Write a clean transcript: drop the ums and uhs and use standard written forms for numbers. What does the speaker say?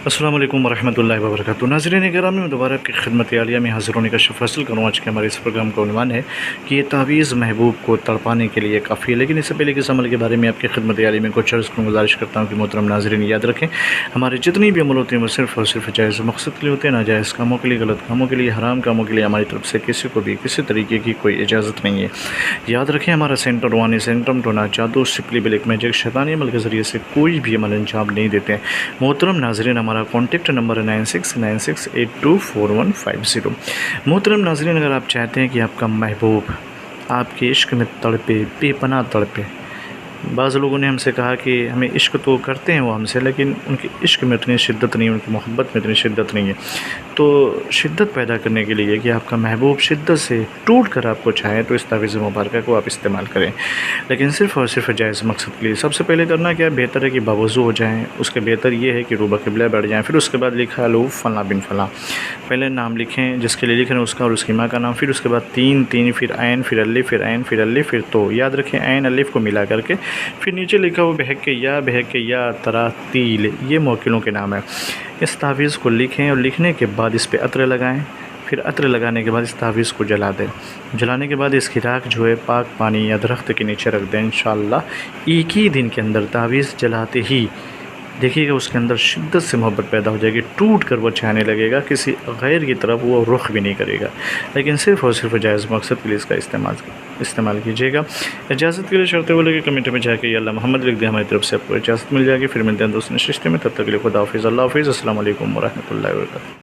अस्सलाम वालेकुम वरहमतुल्लाहि वबरकातुहू। नाज़रीन किराम, मैं दोबारा आपकी खिदमत आलिया में हाज़िर होने का शर्फ़ हासिल करूँ। आज के हमारे इस प्रोग्राम का उन्वान है कि ये तावीज़ महबूब को तड़पाने के लिए काफ़ी है। लेकिन इससे पहले कि इस अमल के बारे में आपकी खिदमत आलिया में कुछ अर्ज़ करूँ, गुज़ारिश करता हूँ कि मोहतरम नाज़रीन याद रखें, हमारे जितनी भी अमल होते हैं वो सिर्फ़ और सिर्फ जायज़ मकसद के लिए होते हैं, नाजायज़ कामों के लिए, गलत कामों के लिए, हराम कामों के लिए हमारी तरफ से किसी को भी किसी तरीके की कोई इजाज़त नहीं है। याद रखें, हमारा सेंटर वन सेंटम टोना जादू सिपली ब्लैक मैजिक शैतानी अमल के ज़रिए से कोई भी अमल अंजाम नहीं देते हैं। मोहतरम नाज़रीन, हमारा कॉन्टेक्ट नंबर 9696824150। मोहतरम नाज़रीन, अगर आप चाहते हैं कि आपका महबूब आपके इश्क में तड़पे, बेपनाह तड़पे। बाज़ लोगों ने हमसे कहा कि हमें इश्क तो करते हैं वो हमसे, लेकिन उनके इश्क में इतनी शिद्दत नहीं है, उनकी मोहब्बत में इतनी शिद्दत नहीं है। तो शिद्दत पैदा करने के लिए कि आपका महबूब शिद्दत से टूट कर आपको चाहे, तो इस तावीज़ मुबारक को आप इस्तेमाल करें, लेकिन सिर्फ़ और सिर्फ जायज़ मकसद के लिए। सबसे पहले करना क्या है, बेहतर है कि बावज़ू हो जाएँ। उसके बेहतर ये है कि रूबा क़िबला बैठ जाएँ। फिर उसके बाद लिखा लो फ़लाँ बिन फ़लाँ, पहले नाम लिखें जिसके लिए लिख रहे हैं उसका और उसकी माँ का नाम, फिर उसके बाद 3 फिर ऐन, फिर अलिफ़, फिर ऐन, फिर अलिफ़, फिर तो। याद रखें, ऐन अलिफ़ को मिला करके फिर नीचे लिखा हुआ बहक या तरातील, ये मौकिलों के नाम है। इस तावीज़ को लिखें और लिखने के बाद इस पे अत्र लगाएं। फिर अत्र लगाने के बाद इस तावीज़ को जला दें। जलाने के बाद इसकी राख जो है पाक पानी या दरख्त के नीचे रख दें। इंशाअल्लाह एक ही दिन के अंदर तावीज़ जलाते ही देखिएगा उसके अंदर शिद्दत से मोहब्बत पैदा हो जाएगी, टूट कर वो चाहने लगेगा, किसी गैर की तरफ वो रुख भी नहीं करेगा। लेकिन सिर्फ़ और सिर्फ जायज़ मकसद के लिए इसका इस्तेमाल कीजिएगा। इजाज़त के लिए शर्तें बोले कि कमेंट में जाके अल्लाह मोहम्मद लिख दें, हमारी तरफ से आपको इजाज़त मिल जाएगी। फिर मिलते हैं दोस्तों नशिस्ते में, तब तक के लिए खुदा हाफ़िज़, अल्लाह हाफ़िज़, अस्सलाम वालेकुम वरहमतुल्लाहि वबरकातुहू।